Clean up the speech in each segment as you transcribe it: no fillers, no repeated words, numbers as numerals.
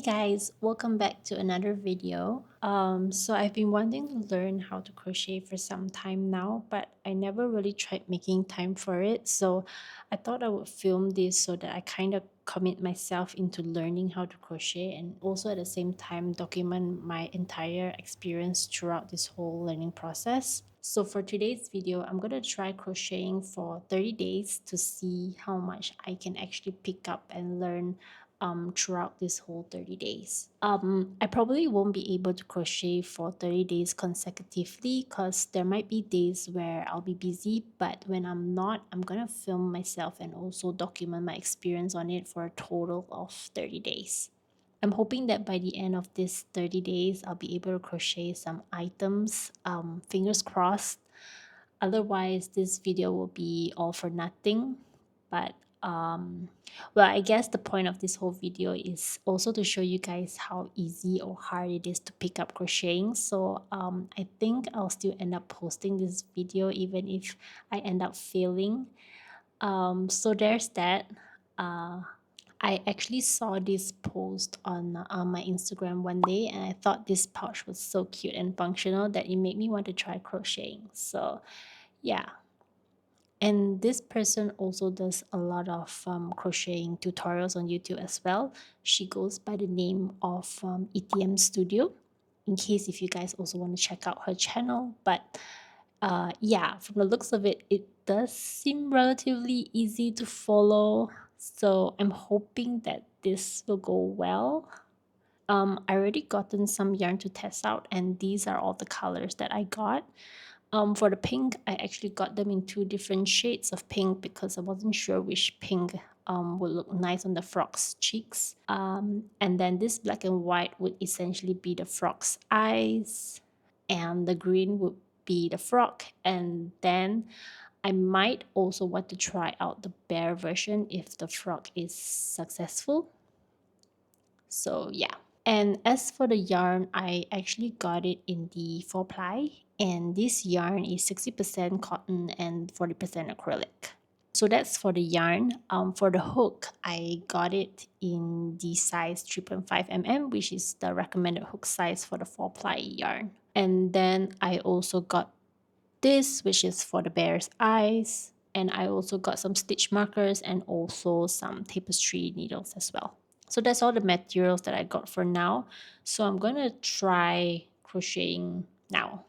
Guys, welcome back to another video. So I've been wanting to learn how to crochet for some time now, but I never really tried making time for it. So I thought I would film this so that I kind of commit myself into learning how to crochet and also at the same time document my entire experience throughout this whole learning process. So for today's video, I'm going to try crocheting for 30 days to see how much I can actually pick up and learn throughout this whole 30 days. I probably won't be able to crochet for 30 days consecutively because there might be days where I'll be busy, but when I'm not, I'm gonna film myself and also document my experience on it for a total of 30 days. I'm hoping that by the end of this 30 days, I'll be able to crochet some items, fingers crossed. Otherwise, this video will be all for nothing, but well, I guess the point of this whole video is also to show you guys how easy or hard it is to pick up crocheting. So I think I'll still end up posting this video even if I end up failing. So there's that. I actually saw this post on my Instagram one day and I thought this pouch was so cute and functional that it made me want to try crocheting. So yeah, and this person also does a lot of crocheting tutorials on YouTube as well. She goes by the name of ETM Studio, in case if you guys also want to check out her channel. But yeah, from the looks of it, it does seem relatively easy to follow. So I'm hoping that this will go well. I already gotten some yarn to test out, and these are all the colors that I got. For the pink, I actually got them in two different shades of pink because I wasn't sure which pink would look nice on the frog's cheeks. And then this black and white would essentially be the frog's eyes, and the green would be the frog. And then I might also want to try out the bear version if the frog is successful. So yeah. And as for the yarn, I actually got it in the 4-ply, and this yarn is 60% cotton and 40% acrylic. So that's for the yarn. For the hook, I got it in the size 3.5 mm, which is the recommended hook size for the 4-ply yarn. And then I also got this, which is for the bear's eyes. And I also got some stitch markers and also some tapestry needles as well. So that's all the materials that I got for now. So I'm gonna try crocheting now.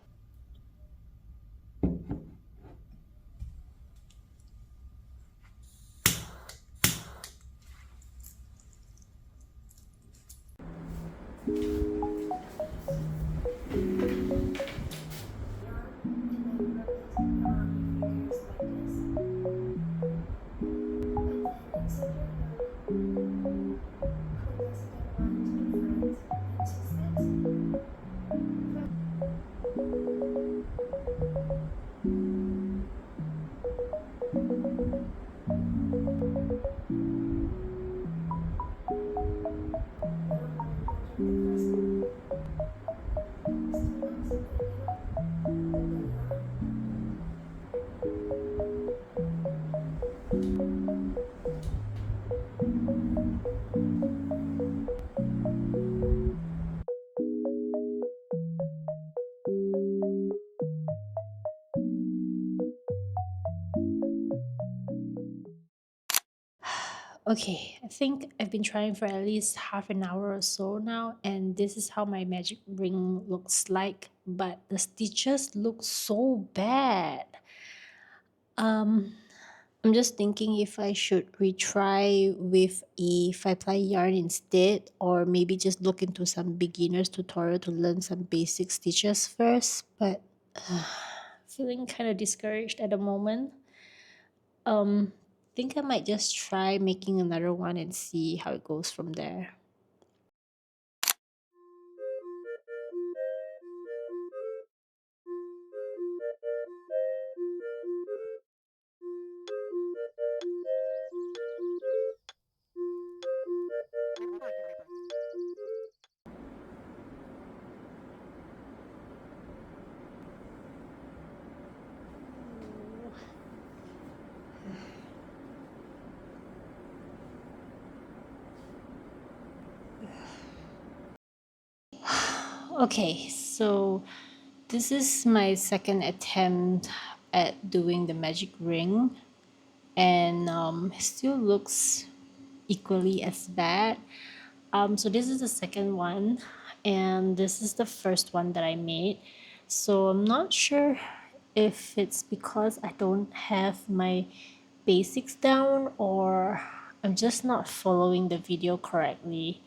Okay, I think I've been trying for at least half an hour or so now, and this is how my magic ring looks like, but the stitches look so bad. I'm just thinking if I should retry with a 5-ply yarn instead, or maybe just look into some beginner's tutorial to learn some basic stitches first, but feeling kind of discouraged at the moment. Think I might just try making another one and see how it goes from there. Okay, so this is my second attempt at doing the magic ring, and it still looks equally as bad. So this is the second one, and this is the first one that I made. So I'm not sure if it's because I don't have my basics down, or I'm just not following the video correctly.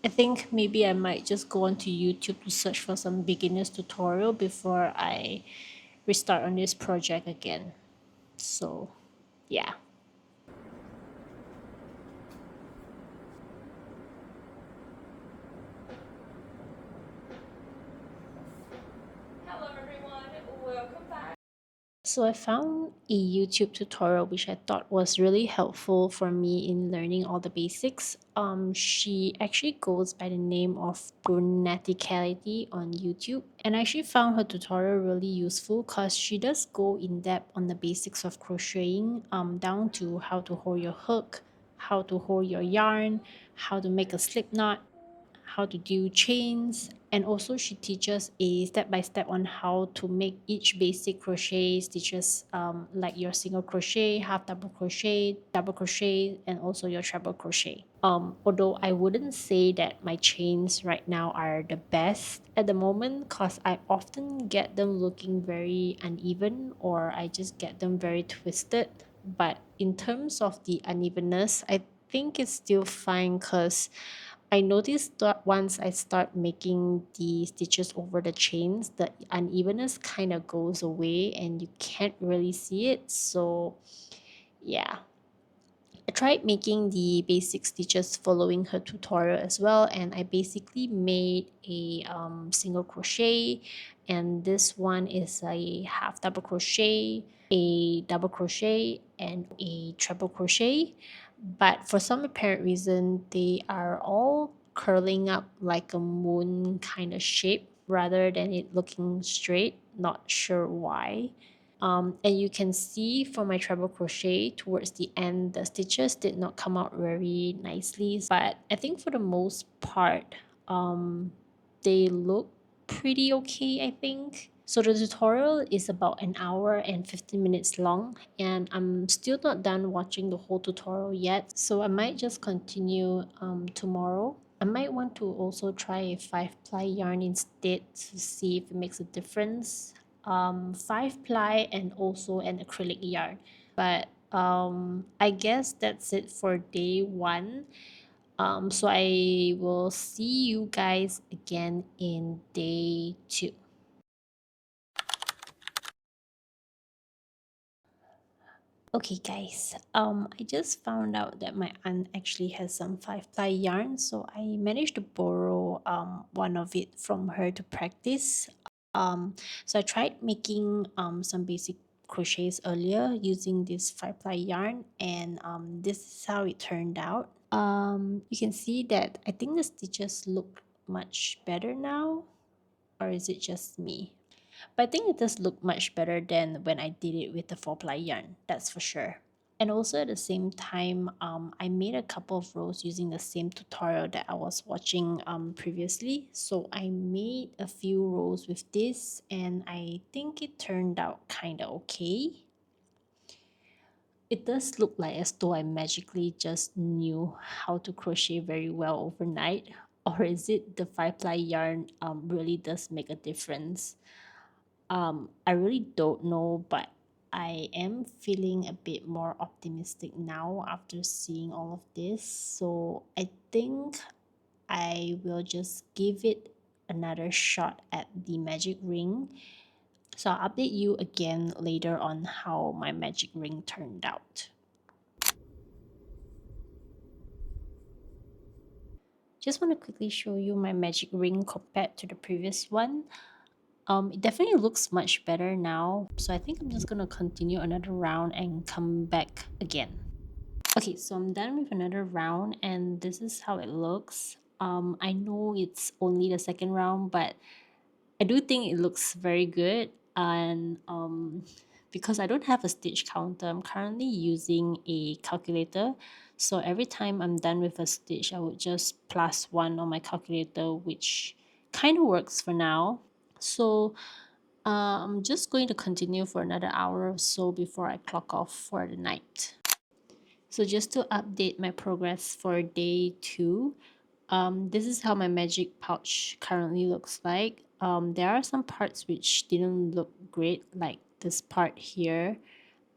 I think maybe I might just go onto YouTube to search for some beginner's tutorial before I restart on this project again. So, yeah. So I found a YouTube tutorial which I thought was really helpful for me in learning all the basics. She actually goes by the name of Bruneticality on YouTube, and I actually found her tutorial really useful because she does go in depth on the basics of crocheting, down to how to hold your hook, how to hold your yarn, how to make a slip knot, how to do chains, and also she teaches a step-by-step on how to make each basic crochet stitches, like your single crochet, half double crochet, and also your treble crochet. Although I wouldn't say that my chains right now are the best at the moment, because I often get them looking very uneven, or I just get them very twisted. But in terms of the unevenness, I think it's still fine, because I noticed that once I start making the stitches over the chains, the unevenness kind of goes away and you can't really see it. So yeah, I tried making the basic stitches following her tutorial as well, and I basically made a single crochet, and this one is a half double crochet, a double crochet, and a treble crochet. But for some apparent reason, they are all curling up like a moon kind of shape rather than it looking straight. Not sure why. And you can see for my treble crochet towards the end, the stitches did not come out very nicely, but I think for the most part, they look pretty okay, I think. So the tutorial is about an hour and 15 minutes long, and I'm still not done watching the whole tutorial yet, so I might just continue tomorrow. I might want to also try a 5-ply yarn instead to see if it makes a difference. 5-ply and also an acrylic yarn. But I guess that's it for day one. So I will see you guys again in day two. Okay guys, I just found out that my aunt actually has some 5-ply yarn, so I managed to borrow one of it from her to practice. So I tried making some basic crochets earlier using this 5-ply yarn, and this is how it turned out. You can see that I think the stitches look much better now, or is it just me? But I think it does look much better than when I did it with the 4-ply yarn, that's for sure. And also at the same time, I made a couple of rows using the same tutorial that I was watching previously. So I made a few rows with this, and I think it turned out kind of okay. It does look like as though I magically just knew how to crochet very well overnight. Or is it the 5-ply yarn really does make a difference? I really don't know, but I am feeling a bit more optimistic now after seeing all of this. So I think I will just give it another shot at the magic ring. So I'll update you again later on how my magic ring turned out. Just want to quickly show you my magic ring compared to the previous one. It definitely looks much better now, so I think I'm just gonna continue another round and come back again. Okay, so I'm done with another round, and this is how it looks. I know it's only the second round, but I do think it looks very good, and because I don't have a stitch counter, I'm currently using a calculator. So every time I'm done with a stitch, I would just plus one on my calculator, which kind of works for now. So I'm just going to continue for another hour or so before I clock off for the night. So just to update my progress for day 2, this is how my magic pouch currently looks like. There are some parts which didn't look great, like this part here.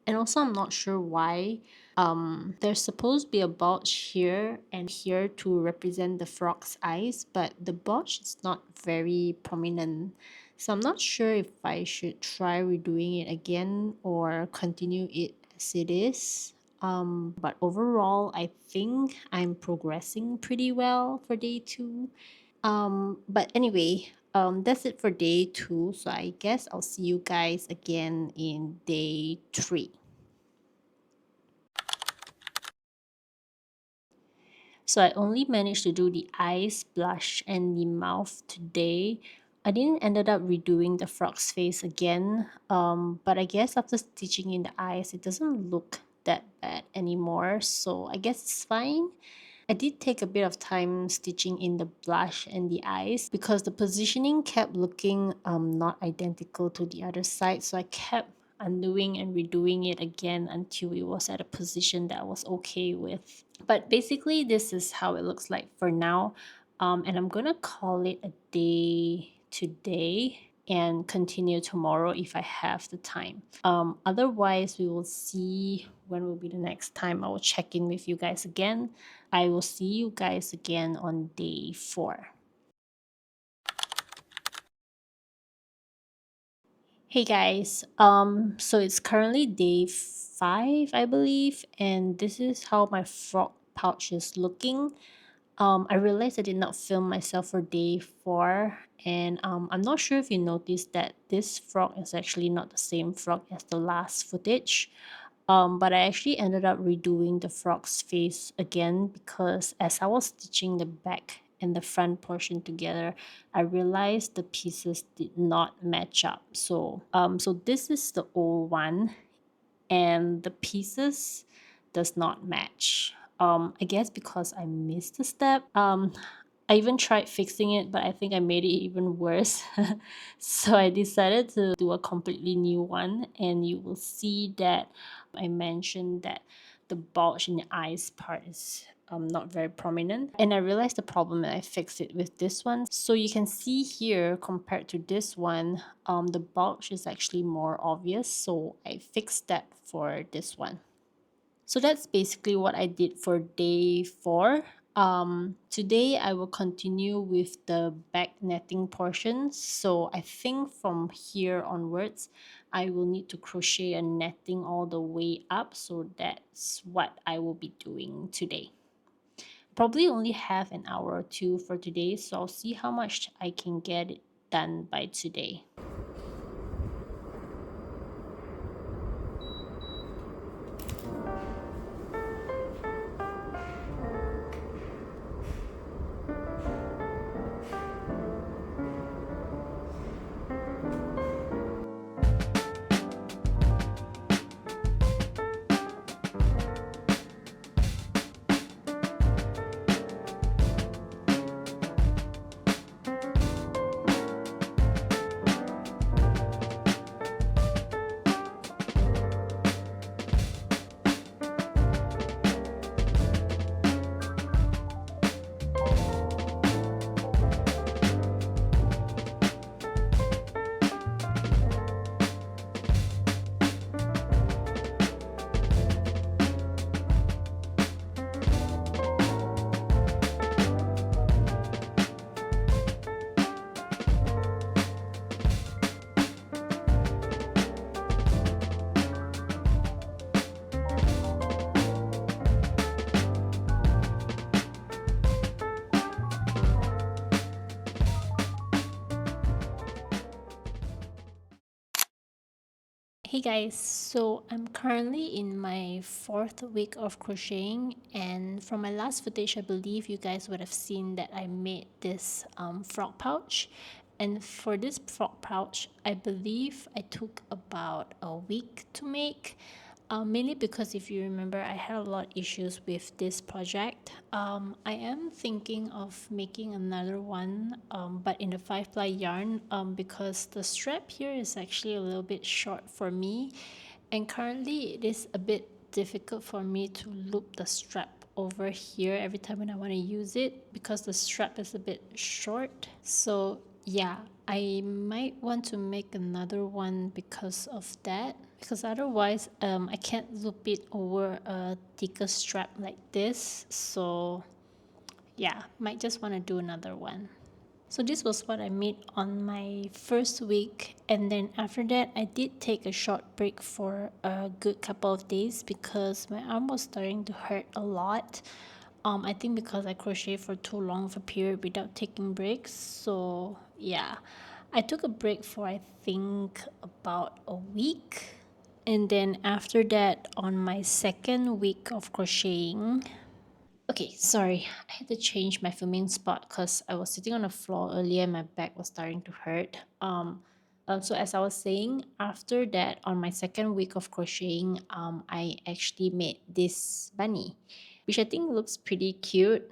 And also I'm not sure why. There's supposed to be a bulge here and here to represent the frog's eyes, but the bulge is not very prominent. So I'm not sure if I should try redoing it again or continue it as it is. But overall, I think I'm progressing pretty well for day 2. But anyway, that's it for day 2. So I guess I'll see you guys again in day 3. So I only managed to do the eyes, blush, and the mouth today. I didn't ended up redoing the frog's face again. But I guess after stitching in the eyes, it doesn't look that bad anymore. So I guess it's fine. I did take a bit of time stitching in the blush and the eyes because the positioning kept looking not identical to the other side. So I kept undoing and redoing it again until it was at a position that I was okay with. But basically, this is how it looks like for now. And I'm gonna call it a day today and continue tomorrow if I have the time. Otherwise, we will see when will be the next time I will check in with you guys again. I will see you guys again on day 4. Hey guys, so it's currently day 5, I believe, and this is how my frog pouch is looking. I realized I did not film myself for day 4, and I'm not sure if you noticed that this frog is actually not the same frog as the last footage. But I actually ended up redoing the frog's face again because as I was stitching the back and the front portion together, I realized the pieces did not match up. So this is the old one, and the pieces does not match. I guess because I missed a step. I even tried fixing it, but I think I made it even worse. So I decided to do a completely new one, and you will see that I mentioned that the bulge in the eyes part is not very prominent, and I realized the problem and I fixed it with this one. So you can see here compared to this one, the bulge is actually more obvious, so I fixed that for this one. So that's basically what I did for day 4. Today I will continue with the back netting portion. So I think from here onwards, I will need to crochet a netting all the way up. So that's what I will be doing today. Probably only have an hour or 2 for today, so I'll see how much I can get it done by today. Hey guys, so I'm currently in my 4th week of crocheting, and from my last footage I believe you guys would have seen that I made this frog pouch, And for this frog pouch, I believe I took about a week to make. Mainly because if you remember, I had a lot of issues with this project. I am thinking of making another one, but in the 5-ply yarn, because the strap here is actually a little bit short for me, and currently it is a bit difficult for me to loop the strap over here every time when I want to use it because the strap is a bit short. So yeah, I might want to make another one because of that, because otherwise I can't loop it over a thicker strap like this. So yeah, might just want to do another one. So this was what I made on my first week, and then after that I did take a short break for a good couple of days because my arm was starting to hurt a lot. I think because I crocheted for too long of a period without taking breaks. So yeah, I took a break for I think about a week, and then after that on my second week of crocheting. Okay, sorry. I had to change my filming spot because I was sitting on the floor earlier and my back was starting to hurt. So as I was saying, after that, on my second week of crocheting, I actually made this bunny, which I think looks pretty cute.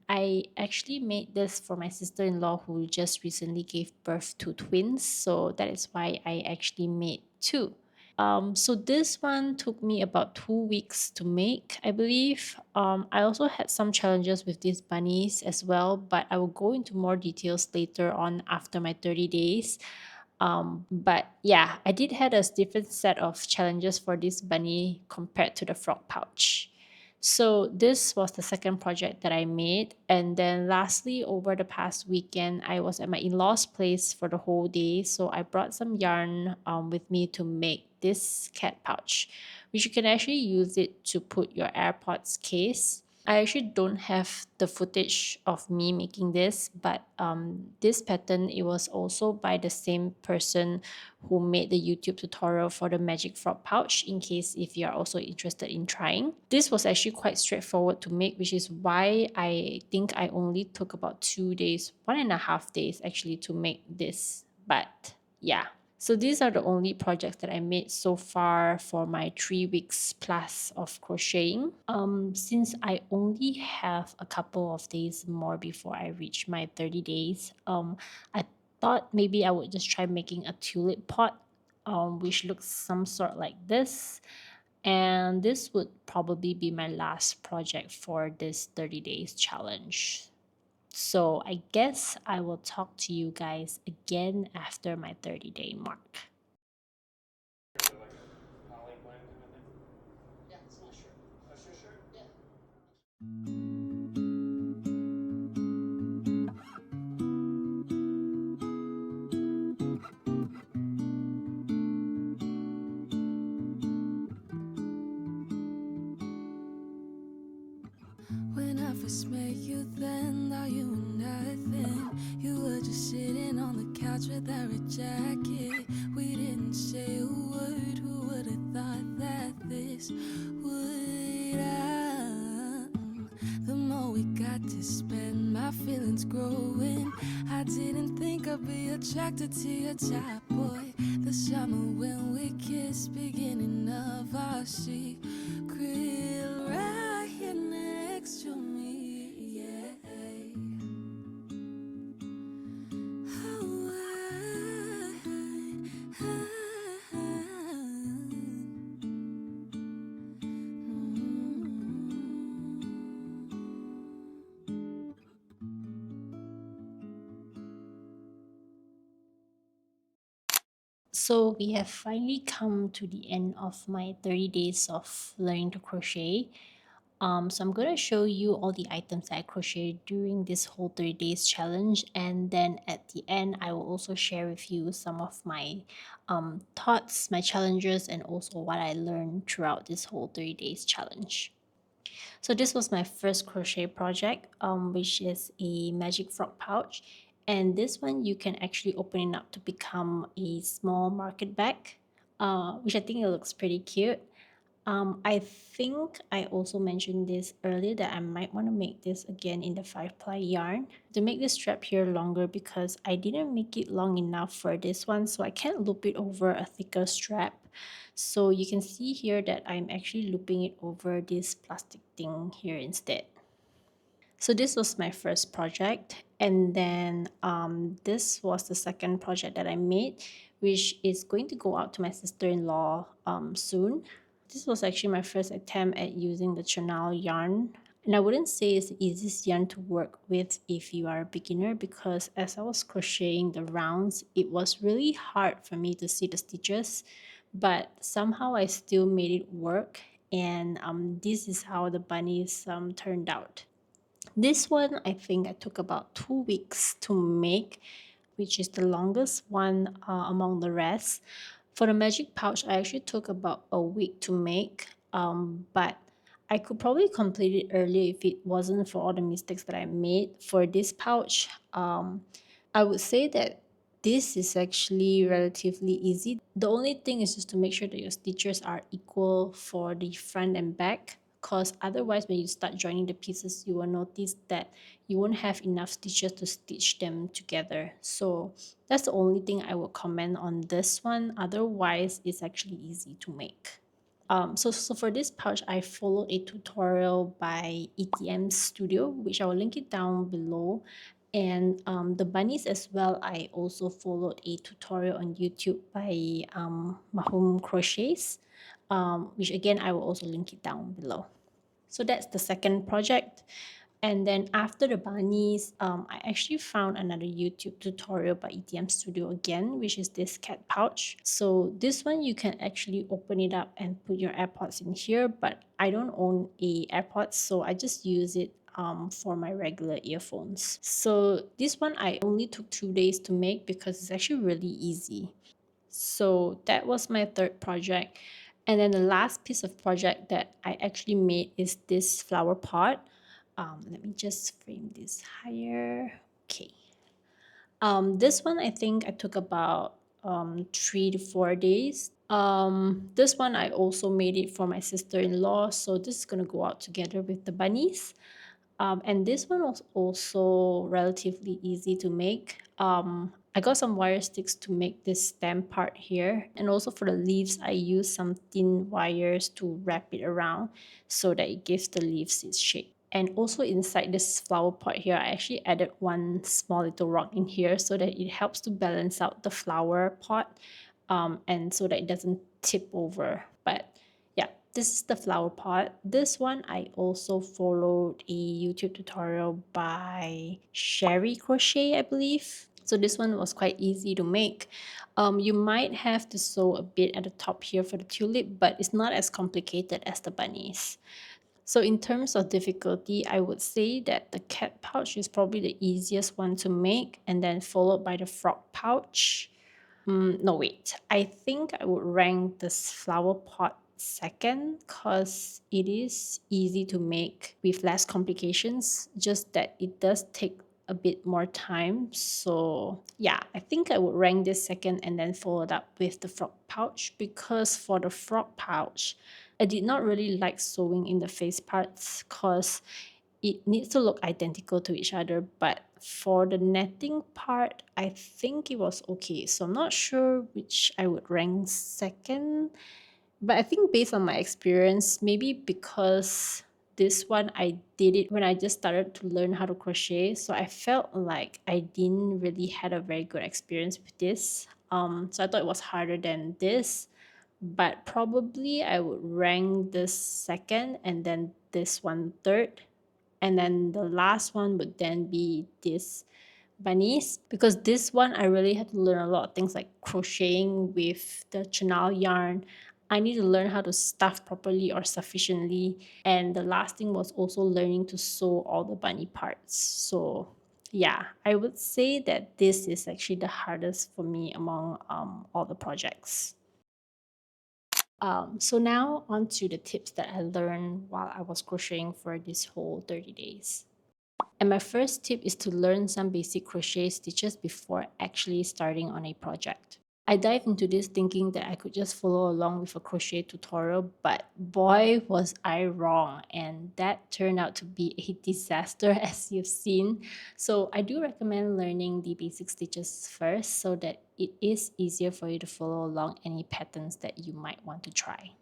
I actually made this for my sister-in-law who just recently gave birth to twins, so that is why I actually made two. So this one took me about 2 weeks to make, I believe. I also had some challenges with these bunnies as well, but I will go into more details later on after my 30 days. But yeah, I did had a different set of challenges for this bunny compared to the frog pouch. So this was the second project that I made. And then lastly, over the past weekend, I was at my in-laws' place for the whole day. So I brought some yarn with me to make this cat pouch, which you can actually use it to put your AirPods case. I actually don't have the footage of me making this, but this pattern, it was also by the same person who made the YouTube tutorial for the magic frog pouch, in case if you are also interested in trying. This was actually quite straightforward to make, which is why I think I only took about 2 days, 1.5 days actually to make this. But yeah. So these are the only projects that I made so far for my 3 weeks plus of crocheting. Since I only have a couple of days more before I reach my 30 days, I thought maybe I would just try making a tulip pot, which looks some sort like this. And this would probably be my last project for this 30 days challenge. So I guess I will talk to you guys again after my 30-day mark. When I first met you then, thought you were nothing. You were just sitting on the couch with that red jacket. We didn't say a word, who would have thought that this would happen? The more we got to spend, my feelings growing. I didn't think I'd be attracted to your type, boy. The summer when we kissed, beginning of our secret right here next to me, yeah. Oh, So we have finally come to the end of my 30 days of learning to crochet. So I'm going to show you all the items that I crocheted during this whole 30 days challenge, and then at the end I will also share with you some of my thoughts, my challenges, and also what I learned throughout this whole 30 days challenge. So this was my first crochet project, which is a magic frog pouch. And this one you can actually open it up to become a small market bag, which I think it looks pretty cute. I think I also mentioned this earlier that I might want to make this again in the 5-ply yarn to make this strap here longer because I didn't make it long enough for this one, so I can't loop it over a thicker strap. So you can see here that I'm actually looping it over this plastic thing here instead. So this was my first project, and then this was the second project that I made, which is going to go out to my sister-in-law soon. This was actually my first attempt at using the Chanel yarn. And I wouldn't say it's the easiest yarn to work with if you are a beginner, because as I was crocheting the rounds, it was really hard for me to see the stitches, but somehow I still made it work. And this is how the bunnies turned out. This one, I think I took about 2 weeks to make, which is the longest one among the rest. For the magic pouch, I actually took about a week to make, but I could probably complete it earlier if it wasn't for all the mistakes that I made. For this pouch, I would say that this is actually relatively easy. The only thing is just to make sure that your stitches are equal for the front and back, because otherwise when you start joining the pieces, you will notice that you won't have enough stitches to stitch them together. So that's the only thing I would comment on this one. Otherwise, it's actually easy to make. So for this pouch, I followed a tutorial by ETM Studio, which I will link it down below. And the bunnies as well, I also followed a tutorial on YouTube by Mahum Crochets, which again, I will also link it down below. So that's the second project. And then after the bunnies, I actually found another YouTube tutorial by ETM Studio again, which is this cat pouch. So this one, you can actually open it up and put your AirPods in here, but I don't own a AirPods, so I just use it for my regular earphones. So this one I only took 2 days to make because it's actually really easy. So that was my third project. And then the last piece of project that I actually made is this flower pot. Let me just frame this higher. Okay. This one I think I took about 3 to 4 days. This one I also made it for my sister-in-law, so this is gonna go out together with the bunnies. And this one was also relatively easy to make. I got some wire sticks to make this stem part here. And also for the leaves, I used some thin wires to wrap it around so that it gives the leaves its shape. And also inside this flower pot here, I actually added one small little rock in here so that it helps to balance out the flower pot, and so that it doesn't tip over. But yeah, this is the flower pot. This one I also followed a YouTube tutorial by Sherry Crochet, I believe. So this one was quite easy to make. You might have to sew a bit at the top here for the tulip, but it's not as complicated as the bunnies. So in terms of difficulty, I would say that the cat pouch is probably the easiest one to make, and then followed by the frog pouch. No, wait. I think I would rank this flower pot second because it is easy to make with less complications, just that it does take a bit more time. So yeah, I think I would rank this second and then follow it up with the frog pouch, because for the frog pouch, I did not really like sewing in the face parts because it needs to look identical to each other. But for the netting part, I think it was okay. So I'm not sure which I would rank second. But I think based on my experience, maybe because this one I did it when I just started to learn how to crochet. So I felt like I didn't really had a very good experience with this. So I thought it was harder than this. But probably I would rank this second and then this one third, and then the last one would then be this bunnies, because this one I really had to learn a lot of things like crocheting with the Chanel yarn. I need to learn how to stuff properly or sufficiently, and the last thing was also learning to sew all the bunny parts. So yeah, I would say that this is actually the hardest for me among all the projects. So now on to the tips that I learned while I was crocheting for this whole 30 days. And my first tip is to learn some basic crochet stitches before actually starting on a project. I dived into this thinking that I could just follow along with a crochet tutorial, but boy was I wrong, and that turned out to be a disaster as you've seen. So I do recommend learning the basic stitches first so that it is easier for you to follow along any patterns that you might want to try.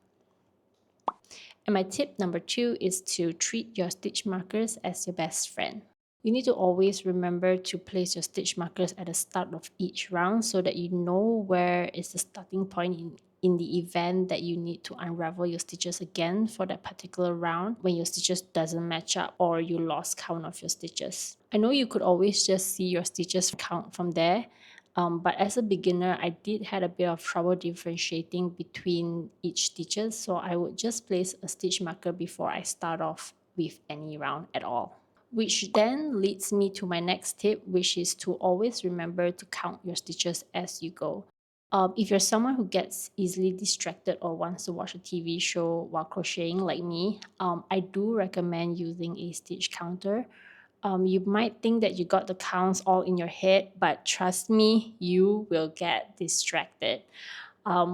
And my tip number 2 is to treat your stitch markers as your best friend. You need to always remember to place your stitch markers at the start of each round so that you know where is the starting point in the event that you need to unravel your stitches again for that particular round when your stitches doesn't match up or you lost count of your stitches. I know you could always just see your stitches count from there, but as a beginner, I did had a bit of trouble differentiating between each stitches, so I would just place a stitch marker before I start off with any round at all. Which then leads me to my next tip, which is to always remember to count your stitches as you go. If you're someone who gets easily distracted or wants to watch a TV show while crocheting like me, I do recommend using a stitch counter. You might think that you got the counts all in your head, but trust me, you will get distracted.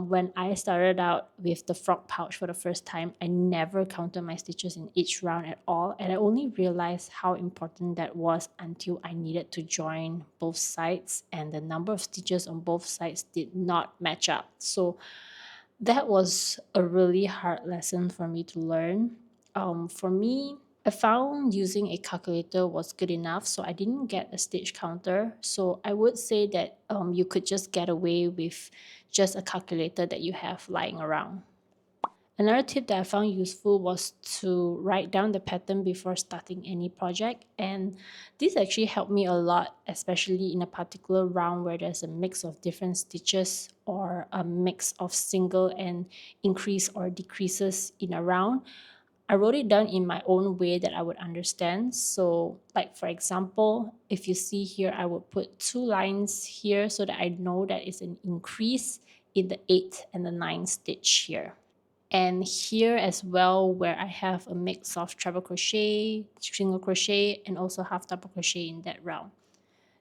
When I started out with the frog pouch for the first time, I never counted my stitches in each round at all, and I only realized how important that was until I needed to join both sides, and the number of stitches on both sides did not match up. So that was a really hard lesson for me to learn. For me, I found using a calculator was good enough, so I didn't get a stitch counter. So I would say that you could just get away with just a calculator that you have lying around. Another tip that I found useful was to write down the pattern before starting any project, and this actually helped me a lot, especially in a particular round where there's a mix of different stitches or a mix of single and increase or decreases in a round. I wrote it down in my own way that I would understand. So, like for example, if you see here, I would put 2 lines here so that I know that it's an increase in the 8th and the 9th stitch here. And here as well, where I have a mix of treble crochet, single crochet, and also half double crochet in that round.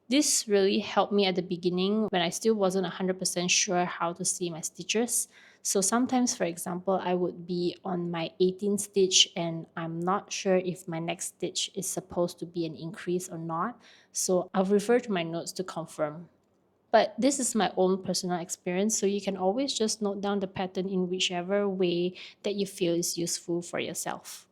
This really helped me at the beginning when I still wasn't 100% sure how to see my stitches. So sometimes, for example, I would be on my 18th stitch and I'm not sure if my next stitch is supposed to be an increase or not. So I'll refer to my notes to confirm. But this is my own personal experience, so you can always just note down the pattern in whichever way that you feel is useful for yourself.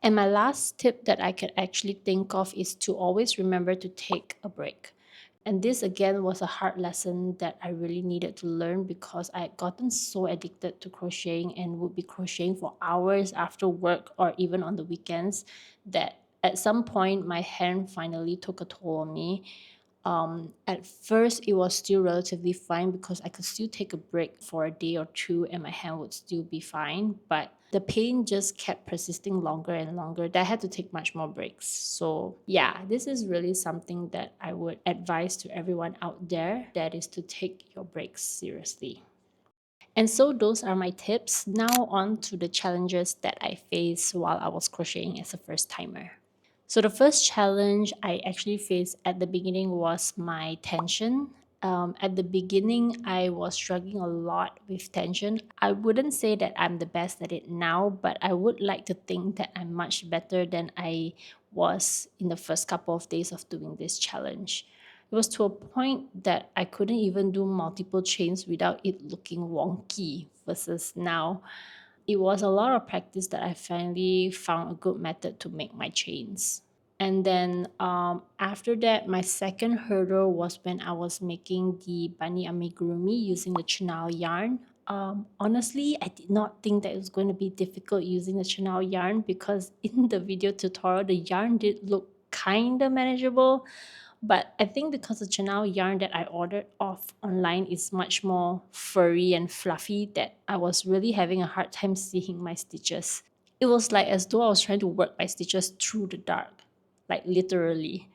And my last tip that I could actually think of is to always remember to take a break. And this again was a hard lesson that I really needed to learn because I had gotten so addicted to crocheting and would be crocheting for hours after work or even on the weekends that at some point my hand finally took a toll on me. At first, it was still relatively fine because I could still take a break for a day or two and my hand would still be fine. But the pain just kept persisting longer and longer. That I had to take much more breaks. So, yeah, this is really something that I would advise to everyone out there, that is to take your breaks seriously. And so, those are my tips. Now, on to the challenges that I faced while I was crocheting as a first timer. So the first challenge I actually faced at the beginning was my tension. At the beginning, I was struggling a lot with tension. I wouldn't say that I'm the best at it now, but I would like to think that I'm much better than I was in the first couple of days of doing this challenge. It was to a point that I couldn't even do multiple chains without it looking wonky versus now. It was a lot of practice that I finally found a good method to make my chains. And then after that, my second hurdle was when I was making the bunny amigurumi using the chenille yarn. Honestly, I did not think that it was going to be difficult using the chenille yarn because in the video tutorial, the yarn did look kind of manageable. But I think because the chenille yarn that I ordered off online is much more furry and fluffy, that I was really having a hard time seeing my stitches. It was like as though I was trying to work my stitches through the dark, like literally.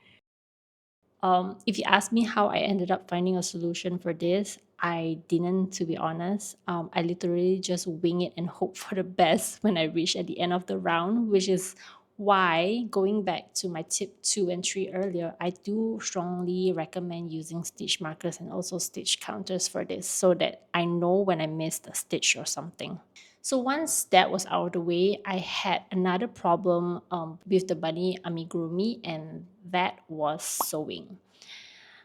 If you ask me how I ended up finding a solution for this, I didn't, to be honest. I literally just wing it and hope for the best when I reach at the end of the round, which is Why, going back to my tip 2 and 3 earlier, I do strongly recommend using stitch markers and also stitch counters for this so that I know when I missed a stitch or something. So once that was out of the way, I had another problem with the bunny amigurumi, and that was sewing.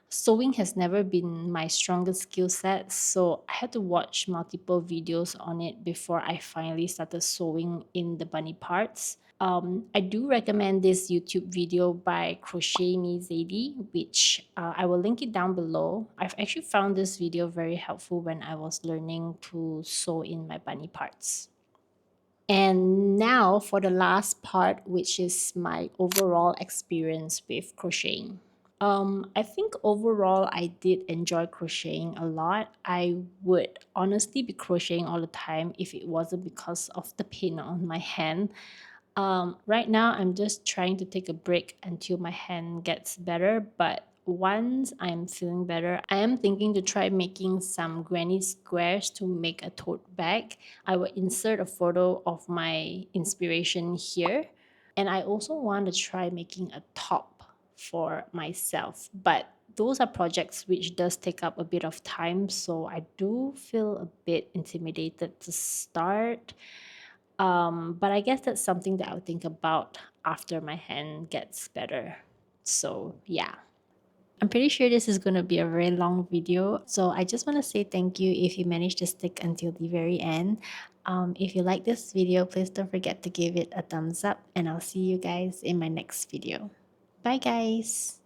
Sewing has never been my strongest skill set, so I had to watch multiple videos on it before I finally started sewing in the bunny parts. I do recommend this YouTube video by Crochet Me Zadie, which I will link it down below. I've actually found this video very helpful when I was learning to sew in my bunny parts. And now for the last part, which is my overall experience with crocheting. I think overall I did enjoy crocheting a lot. I would honestly be crocheting all the time if it wasn't because of the pain on my hand. Right now, I'm just trying to take a break until my hand gets better. But once I'm feeling better, I am thinking to try making some granny squares to make a tote bag. I will insert a photo of my inspiration here. And I also want to try making a top for myself. But those are projects which does take up a bit of time, so I do feel a bit intimidated to start. But I guess that's something that I'll think about after my hand gets better. So, yeah. I'm pretty sure this is going to be a very long video. So, I just want to say thank you if you managed to stick until the very end. If you like this video, please don't forget to give it a thumbs up, and I'll see you guys in my next video. Bye, guys.